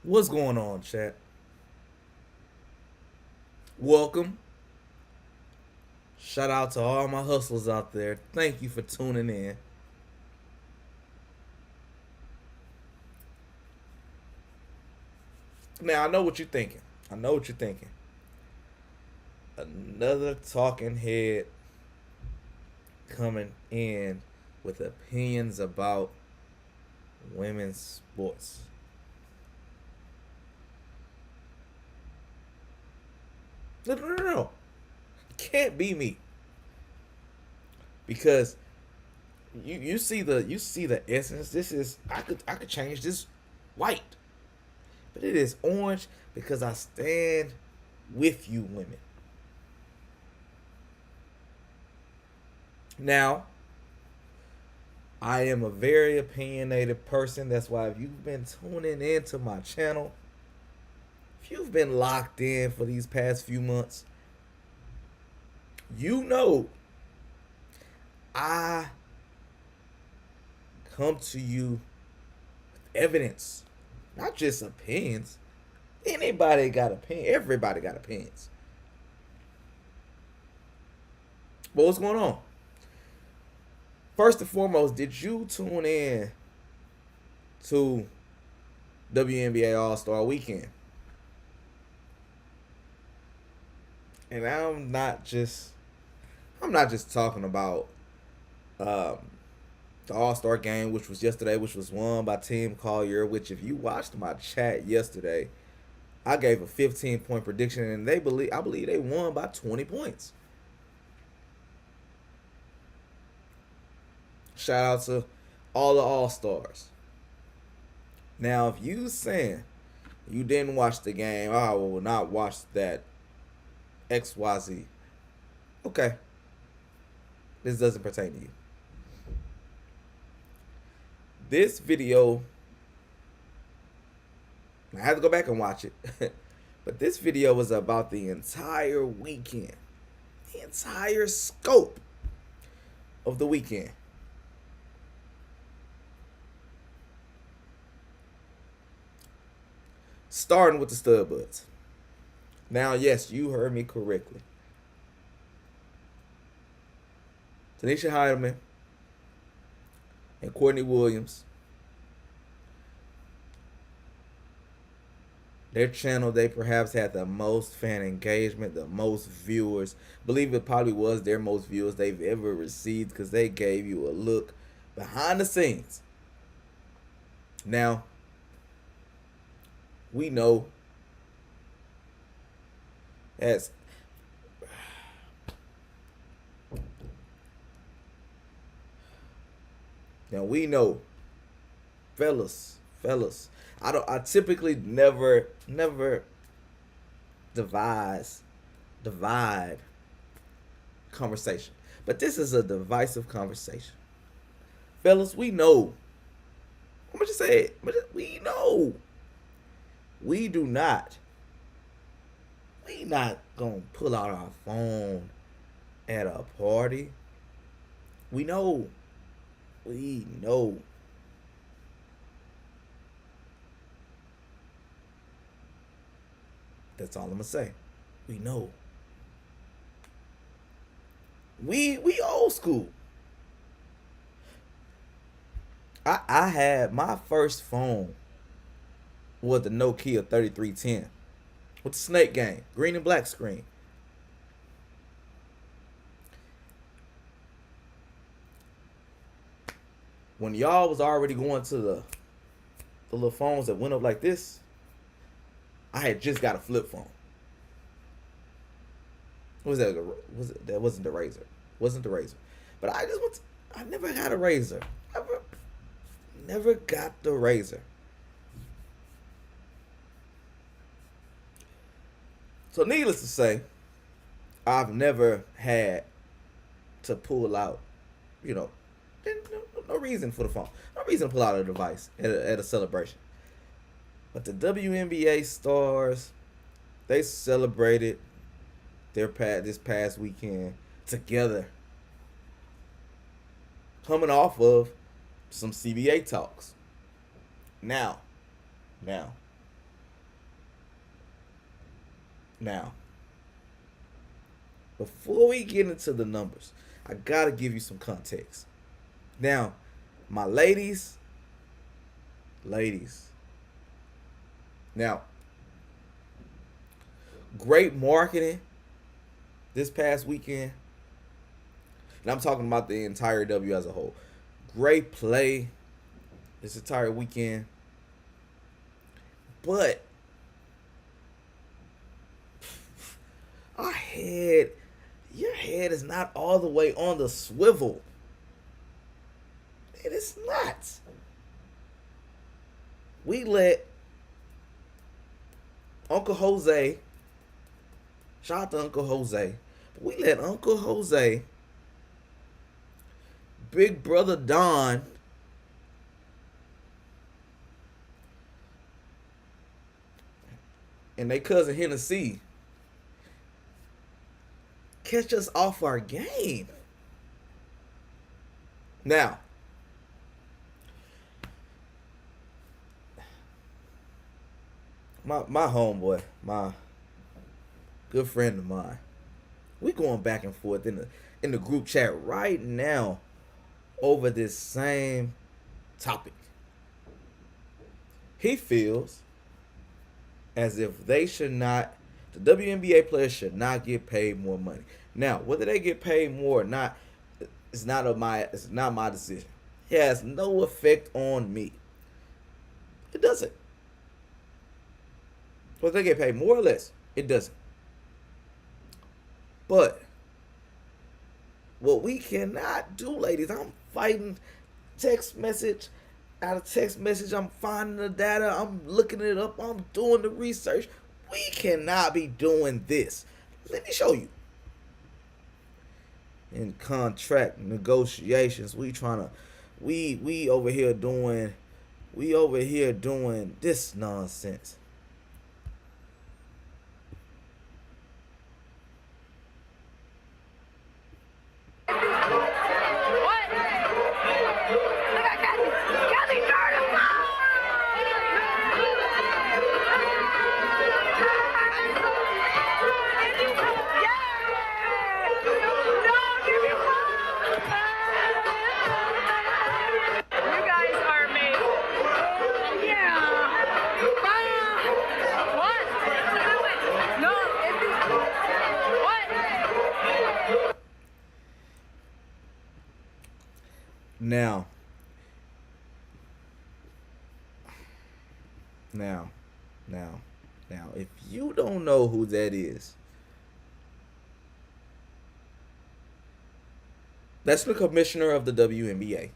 What's going on, chat? Welcome. Shout out to all my hustlers out there. Thank you for tuning in. Now, I know what you're thinking. I know what you're thinking. Another talking head coming in with opinions about women's sports. No. Can't be me. Because you see the essence. This is I could change this white. But it is orange because I stand with you women. Now, I am a very opinionated person. That's why if you've been tuning into my channel, if you've been locked in for these past few months, you know I come to you with evidence, not just opinions. Anybody got opinions. Everybody got opinions. But what's going on? First and foremost, did you tune in to WNBA All-Star Weekend? And I'm not just talking about the All-Star game, which was yesterday, which was won by Team Collier, which if you watched my chat yesterday, I gave a 15-point prediction and I believe they won by 20 points. Shout out to all the All-Stars. Now, if you saying you didn't watch the game, I will not watch that XYZ. Okay. This doesn't pertain to you. This video, I had to go back and watch it. But this video was about the entire weekend. The entire scope of the weekend. Starting with the stud buds. Now, yes, you heard me correctly. Tanisha Heideman and Courtney Williams. Their channel, they perhaps had the most fan engagement, the most viewers. Believe it probably was their most viewers they've ever received because they gave you a look behind the scenes. Now, we know as now we know, fellas. I typically never divide conversation, but this is a divisive conversation, fellas. We know. I'm gonna just say it. We know. We do not. We not gonna pull out our phone at a party. We know. We know. That's all I'm gonna say. We know. We old school. I had my first phone was the Nokia 3310 with the Snake game, green and black screen. When y'all was already going to the little phones that went up like this, I had just got a flip phone. What was that? That wasn't the Razor. Wasn't the Razor. But I never had a Razor. Never got the Razor. So needless to say, I've never had to pull out, no reason for the phone. No reason to pull out a device at a celebration. But the WNBA stars, they celebrated this past weekend together, coming off of some CBA talks. Now, Now, before we get into the numbers, I gotta give you some context. Now, my ladies. Now, great marketing this past weekend, and I'm talking about the entire W as a whole. Great play this entire weekend, but your head is not all the way on the swivel. It is not. We let Uncle Jose, shout out to Uncle Jose, but we let Uncle Jose, Big Brother Don, and they cousin Hennessy catch us off our game. Now, my homeboy, my good friend of mine, we going back and forth in the group chat right now over this same topic. He feels as if the WNBA players should not get paid more money. Now, whether they get paid more or not, it's not my decision. It has no effect on me. It doesn't. Whether they get paid more or less, it doesn't. But what we cannot do, ladies, I'm fighting text message out of text message. I'm finding the data. I'm looking it up. I'm doing the research. We cannot be doing this. Let me show you. In contract negotiations, we over here doing this nonsense. Now, if you don't know who that is, that's the commissioner of the WNBA.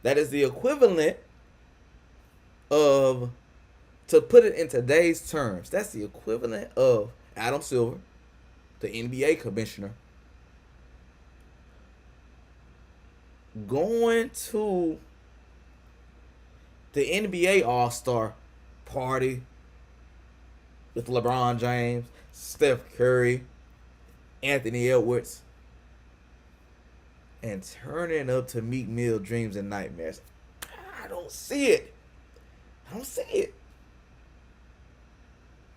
That is the equivalent of, to put it in today's terms, that's the equivalent of Adam Silver, the NBA commissioner, going to the NBA All-Star party with LeBron James, Steph Curry, Anthony Edwards, and turning up to Meek Mill Dreams and Nightmares. I don't see it.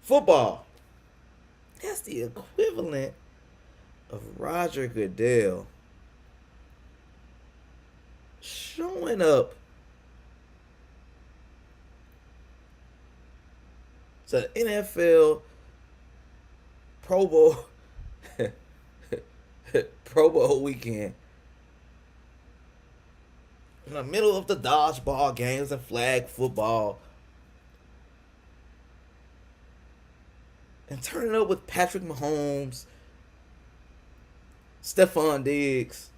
Football. That's the equivalent of Roger Goodell showing up to the NFL Pro Bowl weekend in the middle of the dodgeball games and flag football, and turning up with Patrick Mahomes, Stephon Diggs,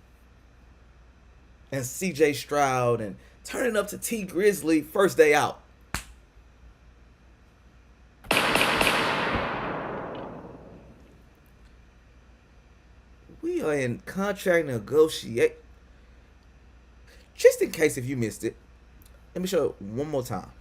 and CJ Stroud, and turning up to T Grizzly first day out. We are in contract negotiate. Just in case if you missed it, let me show it one more time.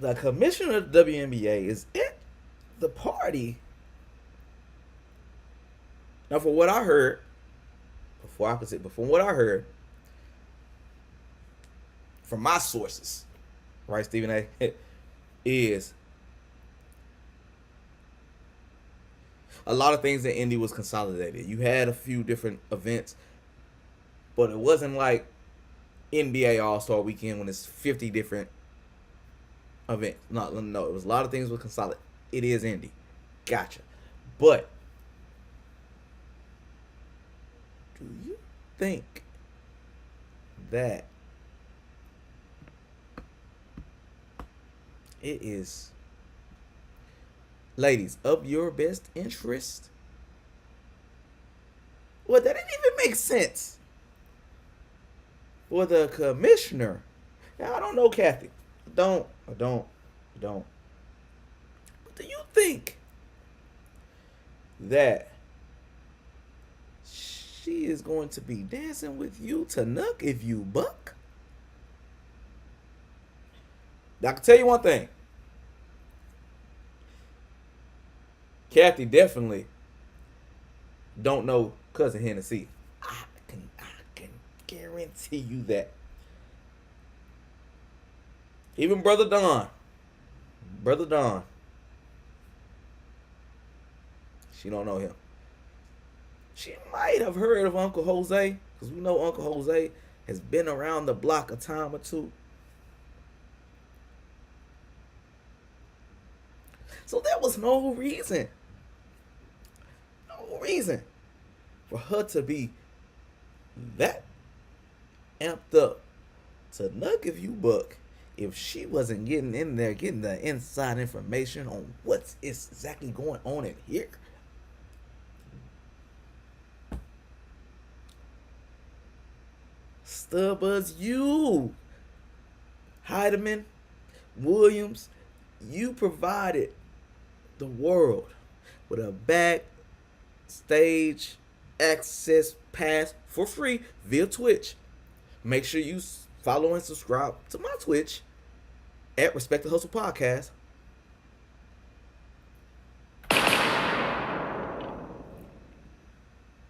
the commissioner of the WNBA is at the party. Now, from what I heard, from what I heard, from my sources, right, Stephen A, is a lot of things in Indy was consolidated. You had a few different events, but it wasn't like NBA All-Star Weekend when it's 50 different events. No, it was a lot of things with consolidated. It is Indy. Gotcha. But do you think that it is, ladies, of your best interest? Well, that didn't even make sense for the commissioner. Now, I don't know Kathy. I don't. But do you think that she is going to be dancing with you to Nuck if you buck? Now, I can tell you one thing. Kathy definitely don't know Cousin Hennessy. I can guarantee you that. Even Brother Don, she don't know him. She might have heard of Uncle Jose, because we know Uncle Jose has been around the block a time or two. So there was no reason for her to be that amped up to Nuck if you buck if she wasn't getting in there, getting the inside information on what's exactly going on in here. Stubbers, you, Heidemann, Williams, you provided the world with a backstage access pass for free via Twitch. Make sure you follow and subscribe to my Twitch at Respect the Hustle Podcast.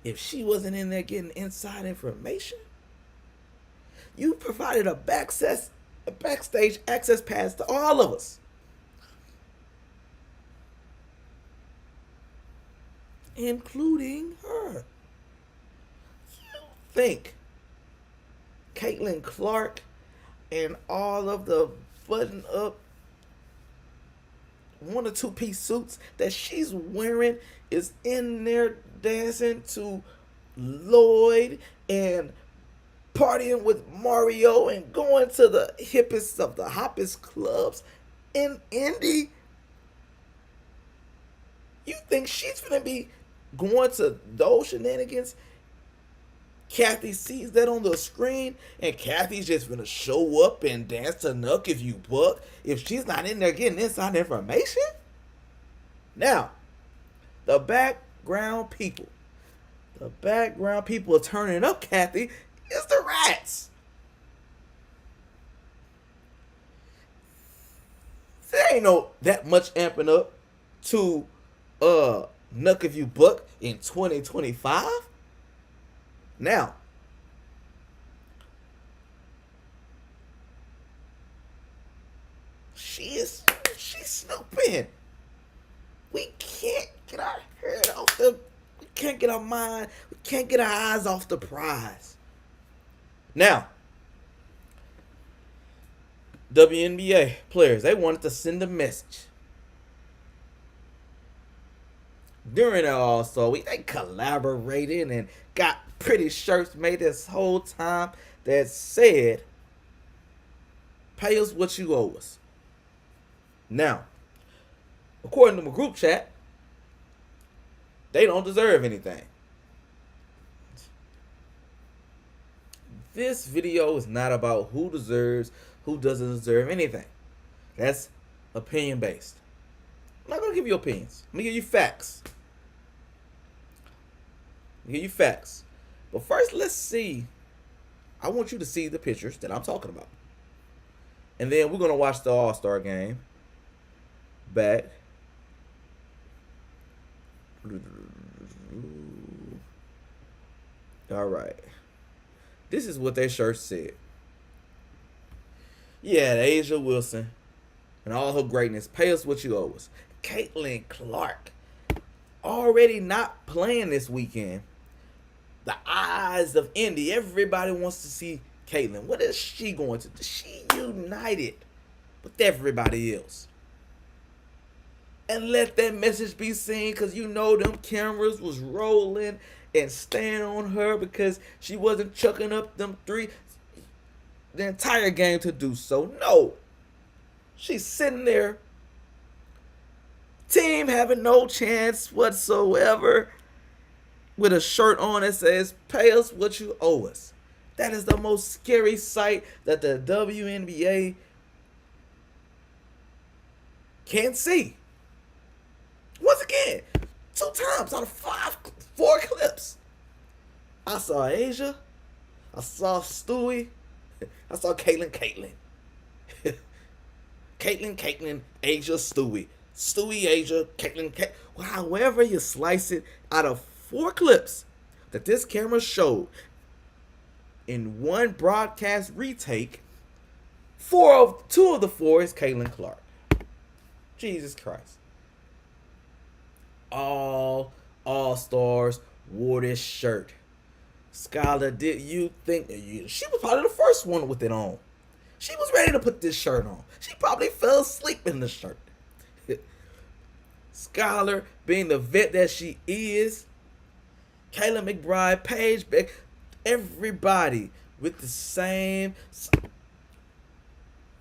If she wasn't in there getting inside information, you provided a backstage access pass to all of us. Including her. You think Caitlin Clark and all of the button up 1 or 2 piece suits that she's wearing is in there dancing to Lloyd and partying with Mario and going to the hippest of the hoppest clubs in Indy? You think she's gonna be going to those shenanigans? Kathy sees that on the screen, and Kathy's just gonna show up and dance to Nuck if you buck if she's not in there getting inside information? Now, the background people are turning up Kathy is the Rats. There ain't no that much amping up to Nuck if you buck in 2025. Now, she's snooping. We can't get our head off the, we can't get our mind, we can't get our eyes off the prize. Now, WNBA players, they wanted to send a message. During our All-Star Week, they collaborated and got pretty shirts made this whole time that said, pay us what you owe us. Now, according to my group chat, they don't deserve anything. This video is not about who deserves, who doesn't deserve anything. That's opinion based. I'm not going to give you opinions. I'm going to give you facts. But first, let's see. I want you to see the pictures that I'm talking about. And then we're gonna watch the All-Star game. Back. All right. This is what their shirt said. Yeah, Asia Wilson and all her greatness. Pay us what you owe us. Caitlin Clark already not playing this weekend. The eyes of Indy. Everybody wants to see Caitlin. What is she going to do? She united with everybody else. And let that message be seen, because you know them cameras was rolling and staying on her because she wasn't chucking up them three the entire game to do so. No. She's sitting there. Team having no chance whatsoever, with a shirt on that says, pay us what you owe us. That is the most scary sight that the WNBA can see. Once again, 2 times out of 4 clips. I saw Asia. I saw Stewie. I saw Caitlin. Caitlin, Asia, Stewie. Stewie, Asia, Caitlin. Well, however you slice it, out of 4 clips that this camera showed in one broadcast retake, 2 of the 4 is Caitlin Clark. Jesus Christ. All-Stars wore this shirt. Skylar, did you think she was probably the first one with it on? She was ready to put this shirt on. She probably fell asleep in the shirt. Skylar, being the vet that she is, Kayla McBride, Paige Beck, everybody with the same.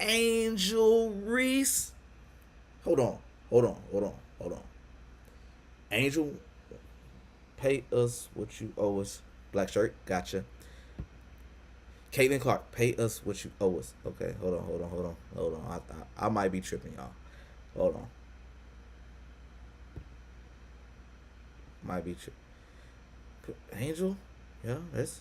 Angel Reese. Hold on. Angel, pay us what you owe us. Black shirt, gotcha. Caitlin Clark, pay us what you owe us. Okay, hold on. I might be tripping, y'all. Hold on. Might be tripping. Angel, yeah, that's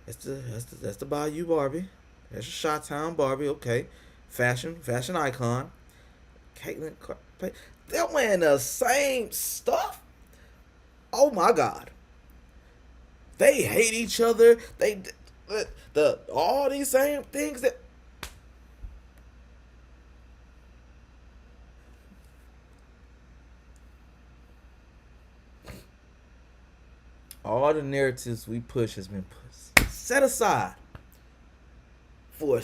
the Bayou Barbie. That's a Chi-Town Barbie. Okay, fashion icon. Caitlin Clark, they're wearing the same stuff. Oh my God. They hate each other. They all these same things that. All the narratives we push has been set aside for a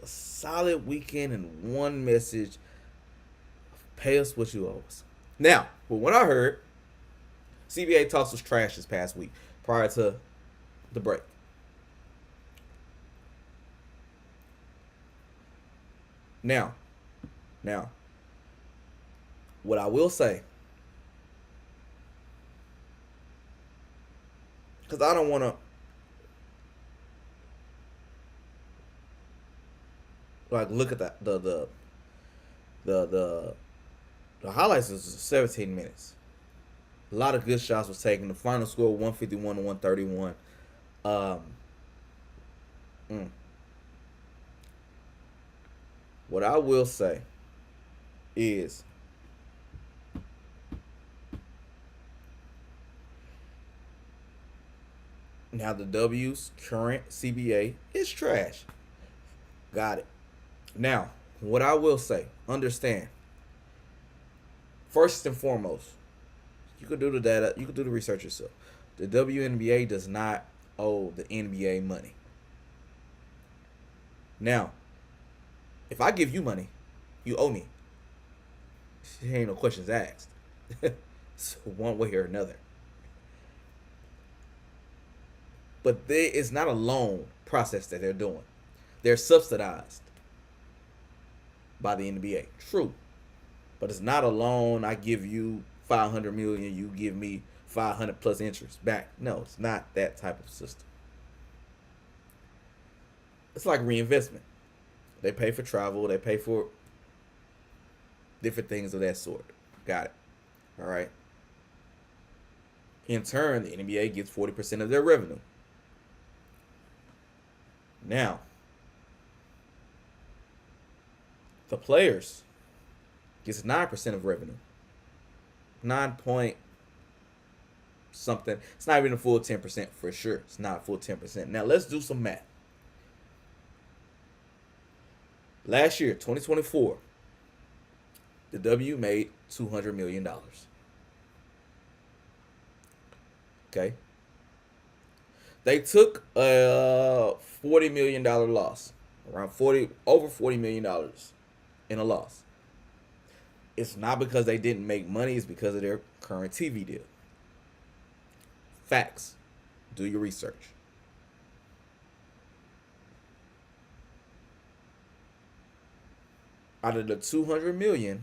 solid weekend and one message: pay us what you owe us. Now, from what I heard, CBA talks was trash this past week prior to the break. Now, what I will say, because I don't want to look at that the highlights is 17 minutes. A lot of good shots was taken. The final score 151 to 131. What I will say is now the W's current CBA is trash. Got it. Now, what I will say, understand. First and foremost, you could do the data, you could do the research yourself. The WNBA does not owe the NBA money. Now, if I give you money, you owe me. There ain't no questions asked. So one way or another. But there is not a loan process that they're doing. They're subsidized by the NBA. True. But it's not a loan. I give you $500 million, you give me 500 plus interest back. No, it's not that type of system. It's like reinvestment. They pay for travel, they pay for different things of that sort. Got it. All right. In turn, the NBA gets 40% of their revenue. Now, The players gets 9% of revenue. 9 point something. It's not even a full 10% for sure. It's not a full 10%. Now let's do some math. Last year, 2024, the W made $200 million. Okay. They took a $40 million loss. Around over $40 million in a loss. It's not because they didn't make money, it's because of their current TV deal. Facts. Do your research. Out of the 200 million,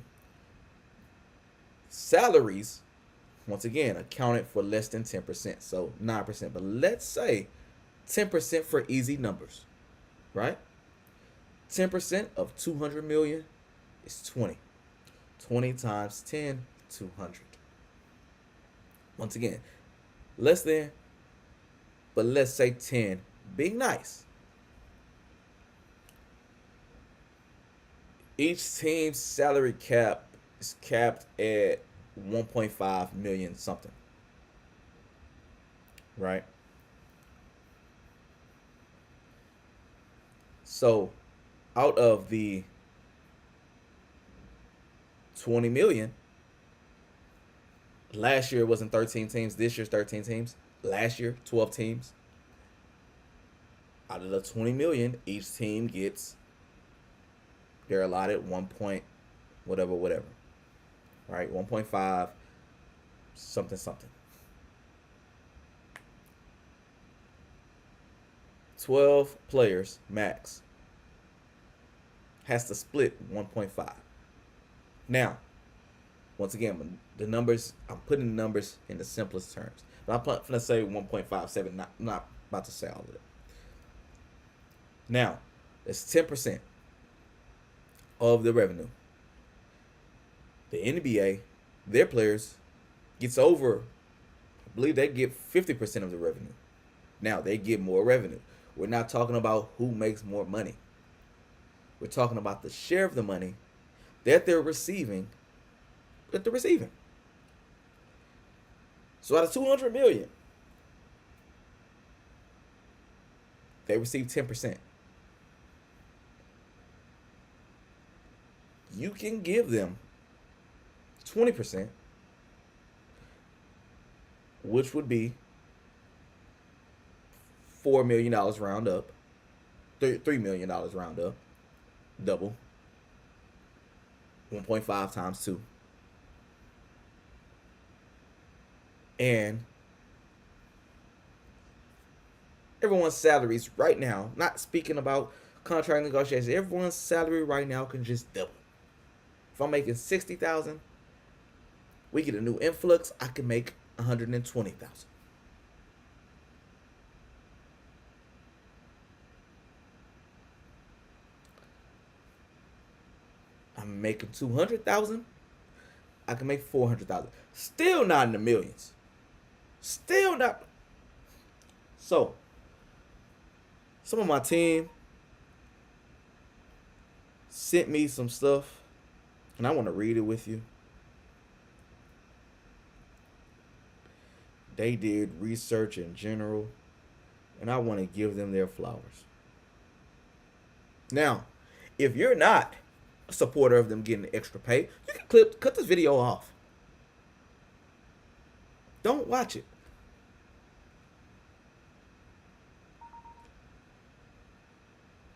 salaries once again accounted for less than 10%, so 9%. But let's say 10% for easy numbers, right? 10% of 200 million is 20. 20 times 10, 200. Once again, less than, but let's say 10, being nice. Each team's salary cap is capped at 1.5 million something. Right? So, out of the 20 million, last year it wasn't 13 teams, this year's 13 teams, last year 12 teams. Out of the 20 million, each team gets, they're allotted 1 point whatever. Right? 1.5 something. 12 players max has to split 1.5. Now, once again, the numbers, I'm putting the numbers in the simplest terms. But I'm going to say 1.57, not about to say all of it. Now, it's 10% of the revenue. The NBA, their players gets over, I believe they get 50% of the revenue. Now, they get more revenue. We're not talking about who makes more money. We're talking about the share of the money that they're receiving. So out of 200 million, they receive 10%. You can give them 20%, which would be $4 million round up, $3 million round up, double, 1.5 times 2. And everyone's salaries right now, not speaking about contract negotiations, everyone's salary right now can just double. If I'm making 60,000, we get a new influx, I can make 120,000. I'm making 200,000, I can make 400,000. Still not in the millions. Still not. So, some of my team sent me some stuff, and I want to read it with you. They did research in general, and I want to give them their flowers. Now, if you're not a supporter of them getting extra pay, you can cut this video off. Don't watch it.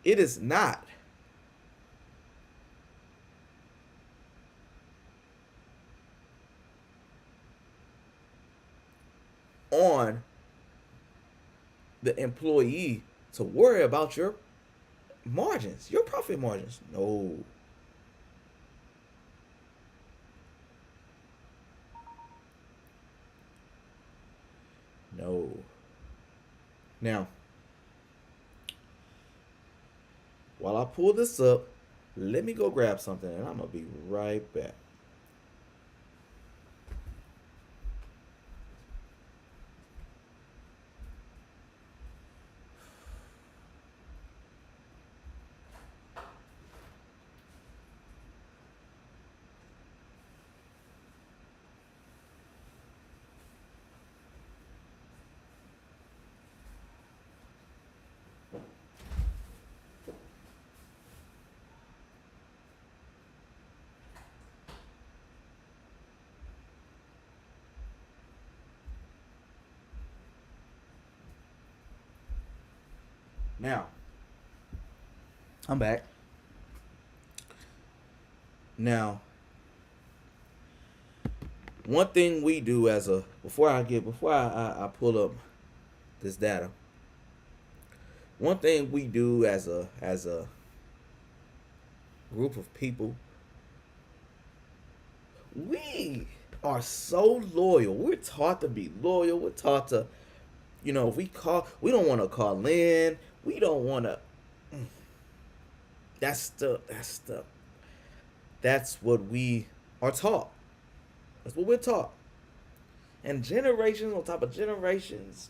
It is not on the employee to worry about your margins, your profit margins. No. No. Now, while I pull this up, let me go grab something and I'm going to be right back. Now, I'm back. Now, one thing we do as a before I pull up this data. One thing we do as a group of people, we are so loyal. We're taught to be loyal. We're taught to, if we don't want to call in. We don't want to. That's what we are taught. That's what we're taught. And generations on top of generations,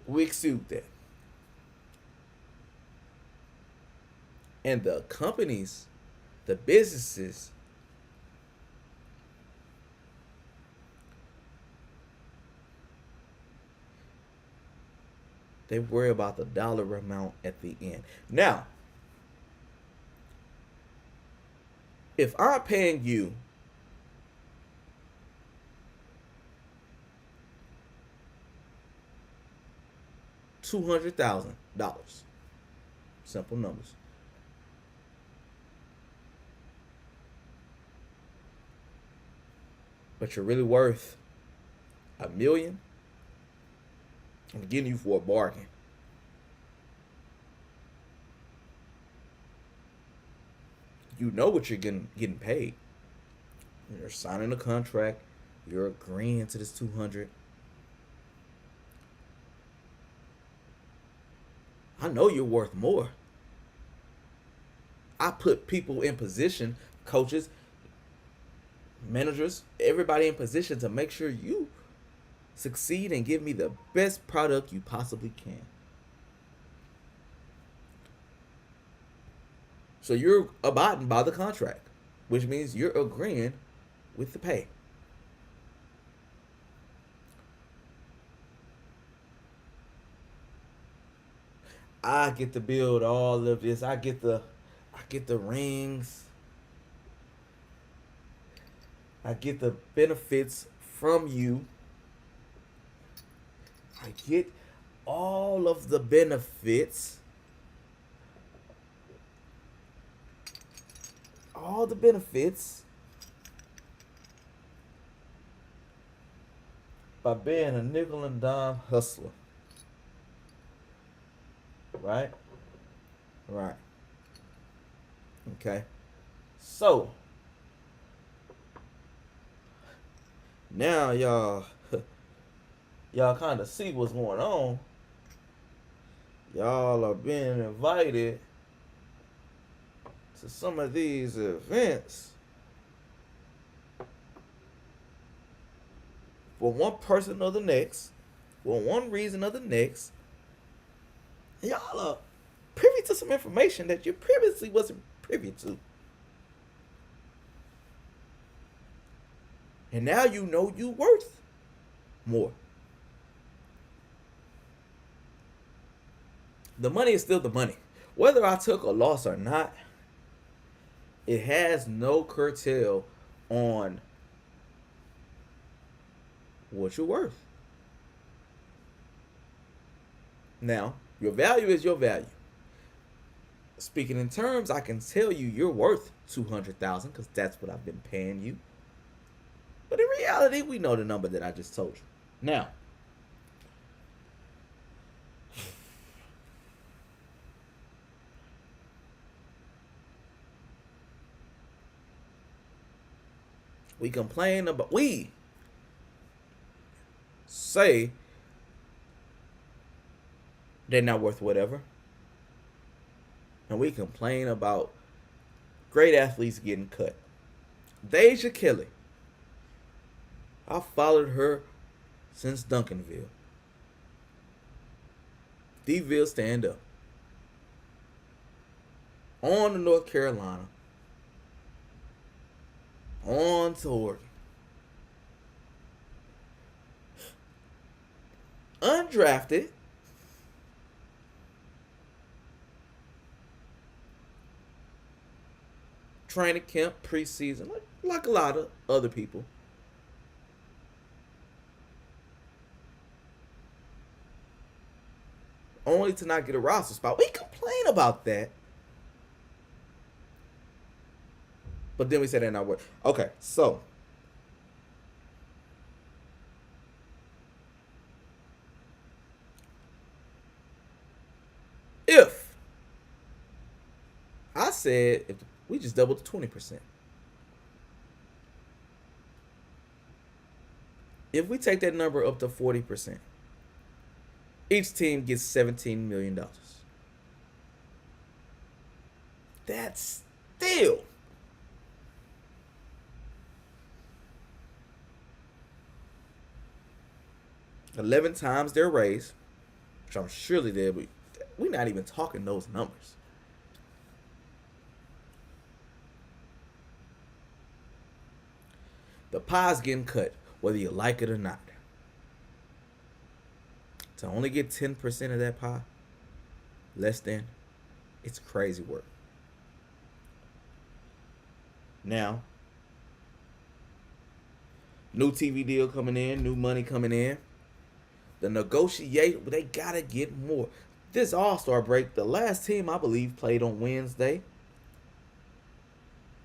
we exude that. And the companies, the businesses, they worry about the dollar amount at the end. Now, if I'm paying you $200,000, simple numbers, but you're really worth $1 million, I'm getting you for a bargain. You know what you're getting paid. You're signing a contract. You're agreeing to this 200. I know you're worth more. I put people in position, coaches, managers, everybody in position to make sure you succeed and give me the best product you possibly can. So you're abiding by the contract, which means you're agreeing with the pay. I get to build all of this. I get the rings. I get the benefits from you. I get all of the benefits. All the benefits by being a nickel and dime hustler. Right? Right. Okay. So, now y'all kind of see what's going on. Y'all are being invited to some of these events for one person or the next, for one reason or the next. Y'all are privy to some information that you previously wasn't privy to. And now you know you worth more. The money is still the money. Whether I took a loss or not, it has no curtail on what you're worth. Now, your value is your value. Speaking in terms, I can tell you you're worth $200,000 because that's what I've been paying you. But in reality, we know the number that I just told you. Now, we say they're not worth whatever. And we complain about great athletes getting cut. Deja Kelly. I followed her since Duncanville. D-Ville stand up. On to North Carolina. On to Oregon. Undrafted. Training camp, preseason, like a lot of other people. only to not get a roster spot. We complain about that. But then we said that not work. Okay, so if I said if we just doubled to 20%. If we take that number up to 40%, each team gets $17 million. That's still 11 times their raise, which I'm surely they'll be. We're not even talking those numbers. The pie's getting cut, whether you like it or not. To only get 10% of that pie, less than, it's crazy work. Now, new TV deal coming in, new money coming in. The negotiate, they gotta get more. This All-Star break, the last team I believe played on Wednesday.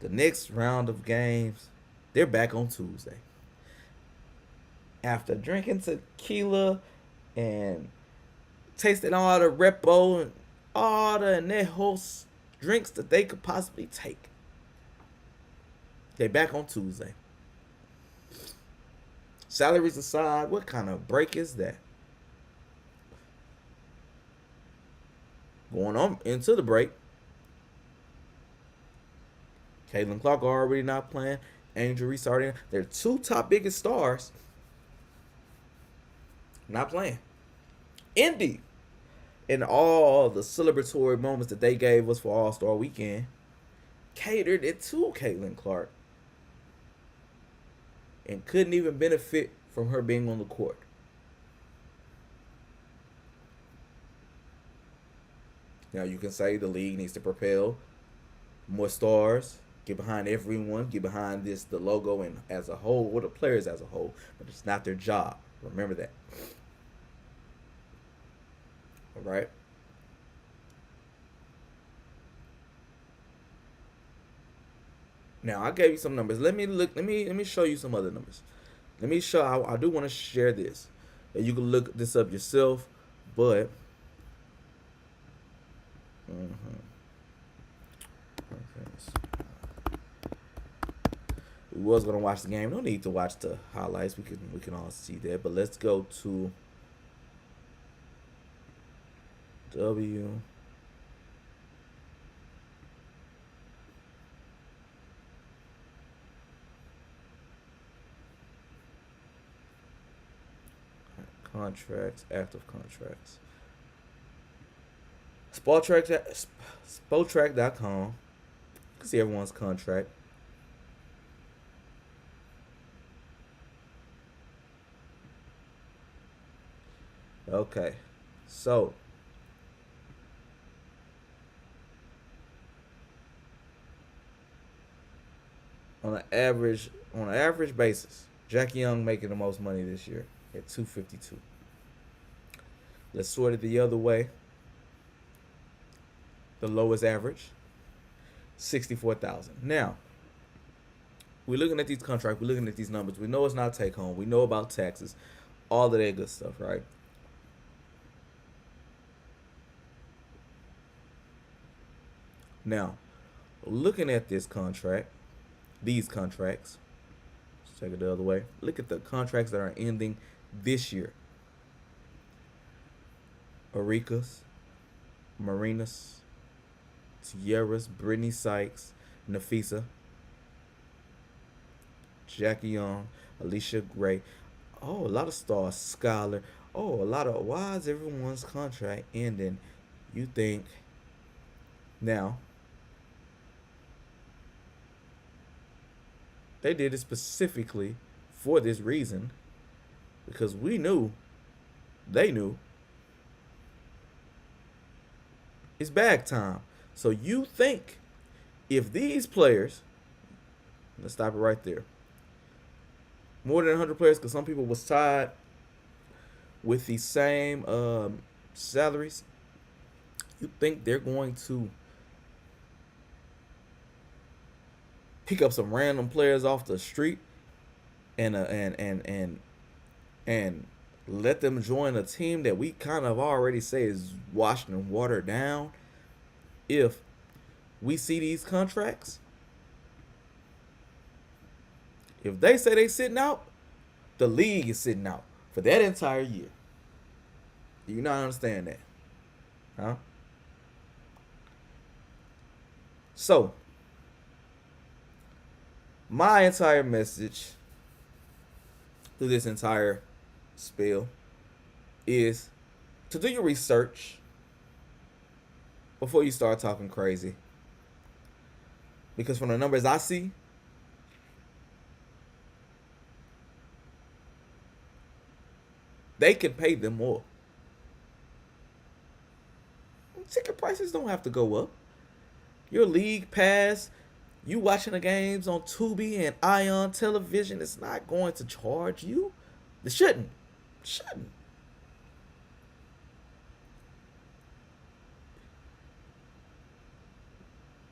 The next round of games, they're back on Tuesday. After drinking tequila and tasting all the repo and all the anejo drinks that they could possibly take, they're back on Tuesday. Salaries aside, what kind of break is that? Going on into the break, Caitlin Clark already not playing. Angel restarting. Their two top biggest stars not playing. Indy, in all the celebratory moments that they gave us for All-Star Weekend, catered it to Caitlin Clark and couldn't even benefit from her being on the court. Now you can say the league needs to propel more stars, get behind everyone, get behind the logo and as a whole, or the players as a whole, but it's not their job. Remember that. All right. Now I gave you some numbers. Let me show you some other numbers. Let me show. I do want to share this. You can look this up yourself, but. We was gonna watch the game. No need to watch the highlights. We can all see that. But let's go to W. Contracts, active contracts. Spotrac.com. You can see everyone's contract. Okay, so on an average basis, Jackie Young making the most money this year at $252. Let's sort it the other way. The lowest average, $64,000. Now, we're looking at these contracts. We're looking at these numbers. We know it's not take home. We know about taxes, all of that good stuff, right? Now, looking at this contract, these contracts, let's take it the other way. Look at the contracts that are ending this year. Arikas, Marinas, Tierras, Brittany Sykes, Nafisa, Jackie Young, Alicia Gray. Oh, a lot of stars. Skylar. Oh, a lot of. Why is everyone's contract ending? You think. Now, they did it specifically for this reason because we knew, they knew, it's bag time. So you think if these players, let's stop it right there, more than 100 players, because some people was tied with the same salaries, you think they're going to pick up some random players off the street and let them join a team that we kind of already say is washed and watered down? If we see these contracts, if they say they sitting out, the league is sitting out for that entire year. Do you not understand that? Huh? So, my entire message through this entire spiel is to do your research before you start talking crazy. Because from the numbers I see, they can pay them more. Ticket prices don't have to go up. Your league pass, you watching the games on Tubi and Ion Television, it's not going to charge you. It shouldn't. It shouldn't.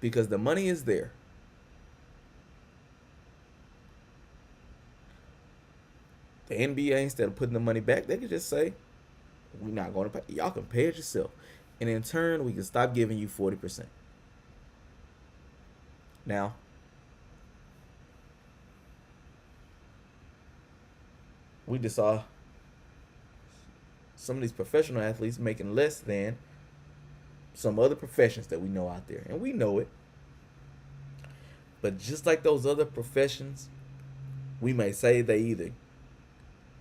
Because the money is there. The NBA, instead of putting the money back, they could just say, we're not going to pay. Y'all can pay it yourself. And in turn, we can stop giving you 40%. Now, we just saw some of these professional athletes making less than some other professions that we know out there. And we know it. But just like those other professions, we may say they either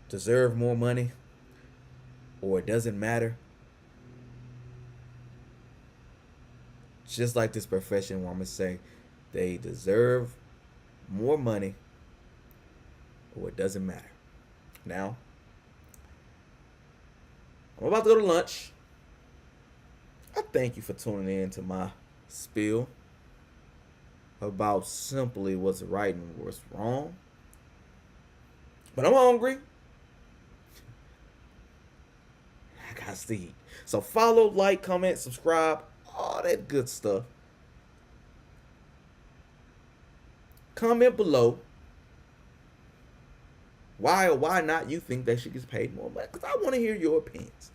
deserve more money or it doesn't matter. Just like this profession where I'm going to say they deserve more money or it doesn't matter. Now, I'm about to go to lunch. I thank you for tuning in to my spiel about simply what's right and what's wrong. But I'm hungry. I got to eat. So follow, like, comment, subscribe, all that good stuff. Comment below why or why not you think they should get paid more money. Because I want to hear your opinions.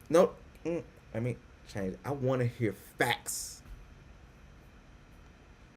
No, let me change it. I want to hear facts.